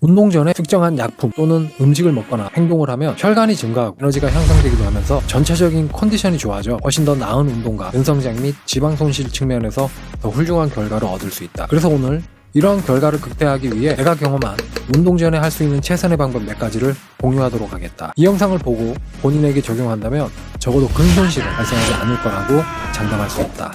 운동 전에 특정한 약품 또는 음식을 먹거나 행동을 하면 혈관이 증가하고 에너지가 향상되기도 하면서 전체적인 컨디션이 좋아져 훨씬 더 나은 운동과 근성장 및 지방 손실 측면에서 더 훌륭한 결과를 얻을 수 있다. 그래서 오늘 이러한 결과를 극대화하기 위해 내가 경험한 운동 전에 할 수 있는 최선의 방법 몇 가지를 공유하도록 하겠다. 이 영상을 보고 본인에게 적용한다면 적어도 근손실을 발생하지 않을 거라고 장담할 수 있다.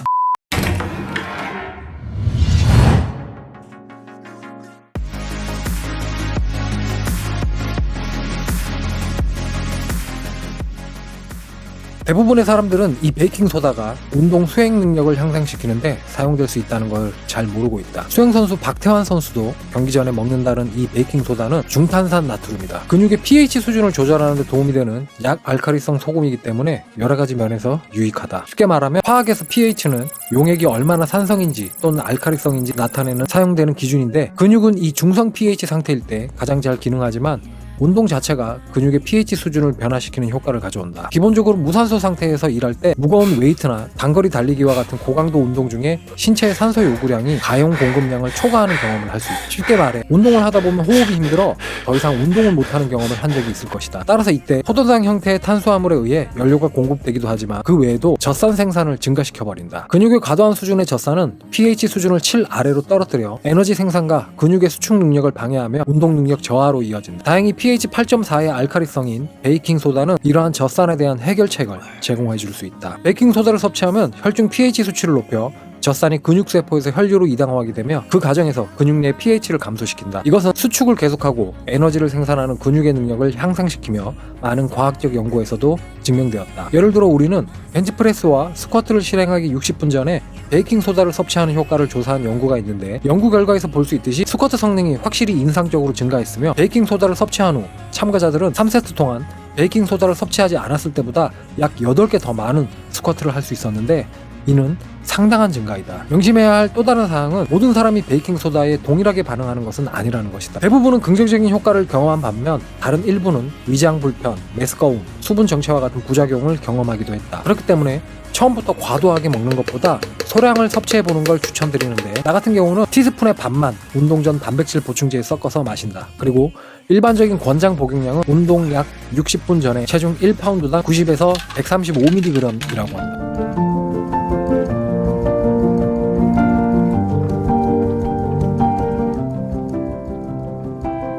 대부분의 사람들은 이 베이킹소다가 운동 수행 능력을 향상시키는데 사용될 수 있다는 걸 잘 모르고 있다. 수영선수 박태환 선수도 경기 전에 먹는다는 이 베이킹소다는 중탄산 나트륨이다. 근육의 pH 수준을 조절하는 데 도움이 되는 약알칼리성 소금이기 때문에 여러가지 면에서 유익하다. 쉽게 말하면 화학에서 pH는 용액이 얼마나 산성인지 또는 알칼리성인지 나타내는 사용되는 기준인데, 근육은 이 중성 pH 상태일 때 가장 잘 기능하지만 운동 자체가 근육의 pH 수준을 변화시키는 효과를 가져온다. 기본적으로 무산소 상태에서 일할 때 무거운 웨이트나 단거리 달리기와 같은 고강도 운동 중에 신체의 산소 요구량이 가용 공급량을 초과하는 경험을 할 수 있다. 쉽게 말해 운동을 하다 보면 호흡이 힘들어 더 이상 운동을 못하는 경험을 한 적이 있을 것이다. 따라서 이때 포도당 형태의 탄수화물에 의해 연료가 공급되기도 하지만 그 외에도 젖산 생산을 증가시켜버린다. 근육의 과도한 수준의 젖산은 pH 수준을 7 아래로 떨어뜨려 에너지 생산과 근육의 수축 능력을 방해하며 운동 능력 저하로 이어진다. 다행히 pH 8.4의 알칼리성인 베이킹소다는 이러한 젖산에 대한 해결책을 제공해 줄 수 있다. 베이킹소다를 섭취하면 혈중 pH 수치를 높여 젖산이 근육세포에서 혈류로 이당하게 되며 그 과정에서 근육 내 pH를 감소시킨다. 이것은 수축을 계속하고 에너지를 생산하는 근육의 능력을 향상시키며 많은 과학적 연구에서도 증명되었다. 예를 들어 우리는 벤치프레스와 스쿼트를 실행하기 60분 전에 베이킹소다를 섭취하는 효과를 조사한 연구가 있는데, 연구 결과에서 볼 수 있듯이 스쿼트 성능이 확실히 인상적으로 증가했으며 베이킹소다를 섭취한 후 참가자들은 3세트 동안 베이킹소다를 섭취하지 않았을 때보다 약 8개 더 많은 스쿼트를 할 수 있었는데, 이는 상당한 증가이다. 명심해야 할 또 다른 사항은 모든 사람이 베이킹소다에 동일하게 반응하는 것은 아니라는 것이다. 대부분은 긍정적인 효과를 경험한 반면 다른 일부는 위장 불편, 메스꺼움, 수분 정체와 같은 부작용을 경험하기도 했다. 그렇기 때문에 처음부터 과도하게 먹는 것보다 소량을 섭취해보는 걸 추천드리는데, 나 같은 경우는 티스푼의 반만 운동 전 단백질 보충제에 섞어서 마신다. 그리고 일반적인 권장 복용량은 운동 약 60분 전에 체중 1파운드당 90에서 135mg이라고 한다.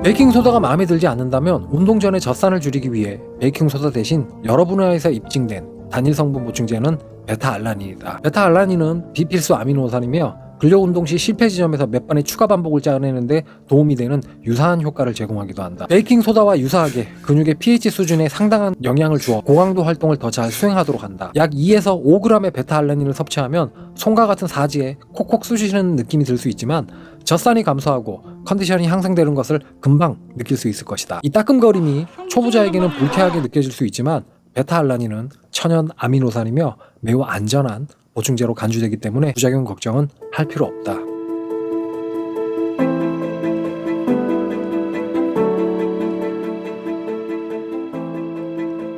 베이킹소다가 마음에 들지 않는다면 운동 전에 젖산을 줄이기 위해 베이킹소다 대신 여러 분야에서 입증된 단일 성분 보충제는 베타알라닌이다. 베타알라닌은 비필수 아미노산이며 근력운동 시 실패 지점에서 몇 번의 추가 반복을 짜내는데 도움이 되는 유사한 효과를 제공하기도 한다. 베이킹소다와 유사하게 근육의 pH 수준에 상당한 영향을 주어 고강도 활동을 더 잘 수행하도록 한다. 약 2에서 5g의 베타알라닌을 섭취하면 손과 같은 사지에 콕콕 쑤시는 느낌이 들 수 있지만 젖산이 감소하고 컨디션이 향상되는 것을 금방 느낄 수 있을 것이다. 이 따끔거림이 초보자에게는 불쾌하게 느껴질 수 있지만 베타알라닌은 천연 아미노산이며 매우 안전한 보충제로 간주되기 때문에 부작용 걱정은 할 필요 없다.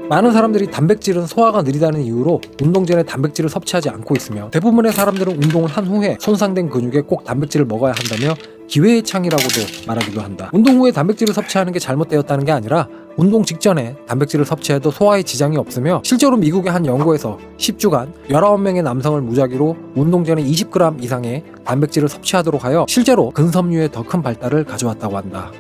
많은 사람들이 단백질은 소화가 느리다는 이유로 운동 전에 단백질을 섭취하지 않고 있으며, 대부분의 사람들은 운동을 한 후에 손상된 근육에 꼭 단백질을 먹어야 한다며 기회의 창이라고도 말하기도 한다. 운동 후에 단백질을 섭취하는 게 잘못되었다는 게 아니라 운동 직전에 단백질을 섭취해도 소화에 지장이 없으며, 실제로 미국의 한 연구에서 10주간 19명의 남성을 무작위로 운동 전에 20g 이상의 단백질을 섭취하도록 하여 실제로 근섬유의 더 큰 발달을 가져왔다고 한다.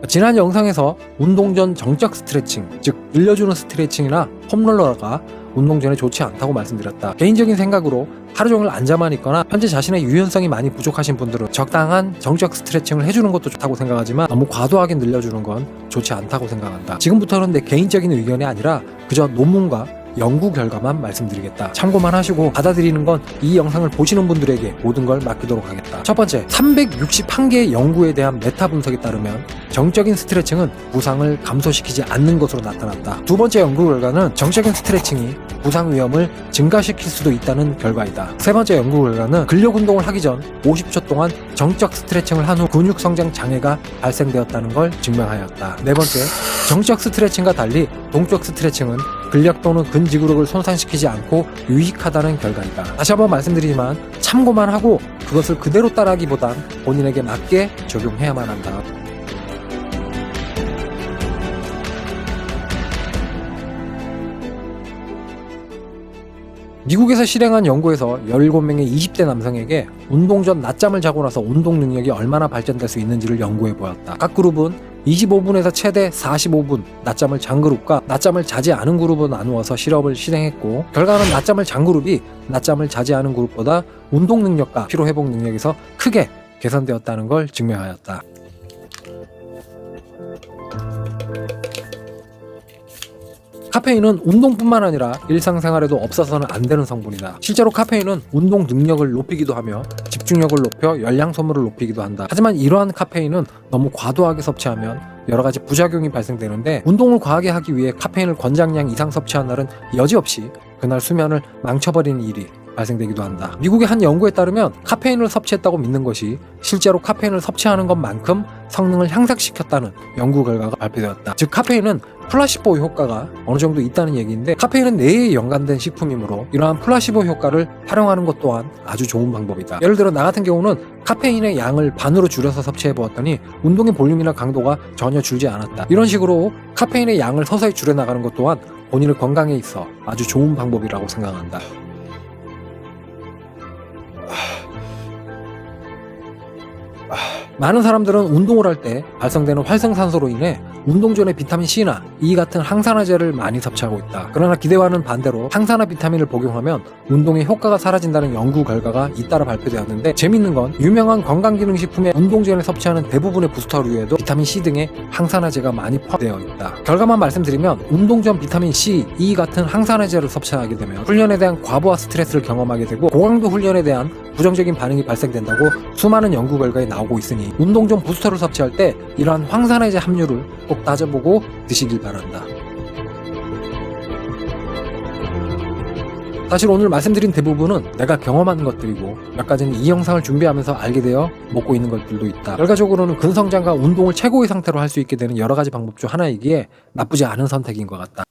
지난 영상에서 운동 전 정적 스트레칭, 즉 늘려주는 스트레칭이나 폼롤러가 운동 전에 좋지 않다고 말씀드렸다. 개인적인 생각으로 하루 종일 앉아만 있거나 현재 자신의 유연성이 많이 부족하신 분들은 적당한 정적 스트레칭을 해주는 것도 좋다고 생각하지만 너무 과도하게 늘려주는 건 좋지 않다고 생각한다. 지금부터는 내 개인적인 의견이 아니라 그저 논문과 연구 결과만 말씀드리겠다. 참고만 하시고 받아들이는 건 이 영상을 보시는 분들에게 모든 걸 맡기도록 하겠다. 첫 번째, 361개의 연구에 대한 메타 분석에 따르면 정적인 스트레칭은 부상을 감소시키지 않는 것으로 나타났다. 두 번째 연구 결과는 정적인 스트레칭이 부상 위험을 증가시킬 수도 있다는 결과이다. 세 번째 연구 결과는 근력 운동을 하기 전 50초 동안 정적 스트레칭을 한 후 근육 성장 장애가 발생되었다는 걸 증명하였다. 네 번째, 정적 스트레칭과 달리 동적 스트레칭은 근력 또는 근지구력을 손상시키지 않고 유익하다는 결과이다. 다시 한번 말씀드리지만 참고만 하고 그것을 그대로 따라하기보단 본인에게 맞게 적용해야만 한다. 미국에서 실행한 연구에서 17명의 20대 남성에게 운동 전 낮잠을 자고 나서 운동 능력이 얼마나 발전될 수 있는지를 연구해 보았다. 각 그룹은 25분에서 최대 45분 낮잠을 잔 그룹과 낮잠을 자지 않은 그룹으로 나누어서 실험을 실행했고, 결과는 낮잠을 잔 그룹이 낮잠을 자지 않은 그룹보다 운동 능력과 피로 회복 능력에서 크게 개선되었다는 걸 증명하였다. 카페인은 운동뿐만 아니라 일상생활에도 없어서는 안 되는 성분이다. 실제로 카페인은 운동 능력을 높이기도 하며 집중력을 높여 열량 소모를 높이기도 한다. 하지만 이러한 카페인은 너무 과도하게 섭취하면 여러 가지 부작용이 발생되는데, 운동을 과하게 하기 위해 카페인을 권장량 이상 섭취한 날은 여지없이 그날 수면을 망쳐버리는 일이 발생되기도 한다. 미국의 한 연구에 따르면 카페인을 섭취했다고 믿는 것이 실제로 카페인을 섭취하는 것만큼 성능을 향상시켰다는 연구 결과가 발표되었다. 즉 카페인은 플라시보 효과가 어느 정도 있다는 얘기인데, 카페인은 뇌에 연관된 식품이므로 이러한 플라시보 효과를 활용하는 것 또한 아주 좋은 방법이다. 예를 들어 나 같은 경우는 카페인의 양을 반으로 줄여서 섭취해 보았더니 운동의 볼륨이나 강도가 전혀 줄지 않았다. 이런 식으로 카페인의 양을 서서히 줄여나가는 것 또한 본인의 건강에 있어 아주 좋은 방법이라고 생각한다. 많은 사람들은 운동을 할 때 발생되는 활성산소로 인해 운동 전에 비타민 C나 E 같은 항산화제를 많이 섭취하고 있다. 그러나 기대와는 반대로 항산화 비타민을 복용하면 운동의 효과가 사라진다는 연구 결과가 잇따라 발표되었는데, 재밌는 건 유명한 건강기능식품의 운동 전에 섭취하는 대부분의 부스터류에도 비타민 C 등의 항산화제가 많이 포함되어 있다. 결과만 말씀드리면 운동 전 비타민 C, E 같은 항산화제를 섭취하게 되면 훈련에 대한 과부하 스트레스를 경험하게 되고 고강도 훈련에 대한 부정적인 반응이 발생된다고 수많은 연구 결과에 나오고 있으니 운동 전 부스터를 섭취할 때 이러한 항산화제 함유를 꼭 따져보고 드시길 바란다. 사실 오늘 말씀드린 대부분은 내가 경험한 것들이고, 몇 가지는 이 영상을 준비하면서 알게 되어 먹고 있는 것들도 있다. 결과적으로는 근성장과 운동을 최고의 상태로 할 수 있게 되는 여러 가지 방법 중 하나이기에 나쁘지 않은 선택인 것 같다.